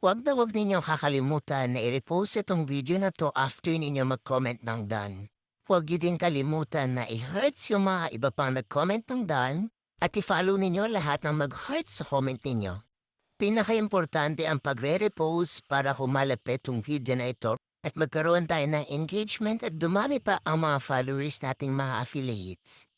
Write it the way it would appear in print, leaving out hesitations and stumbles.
Huwag ninyong kakalimutan na i-repost itong video na 'to after ninyo mag-comment ng done. Huwag niyo din kalimutan na i-hearts yung mga iba pang nag-comment ng done at i-follow ninyo lahat ng mag-hearts sa comment ninyo. Pinakaimportante ang pagre-repost para humalapit tong video na ito at magkaroon tayo ng engagement at dumami pa ang mga followers nating mga affiliates.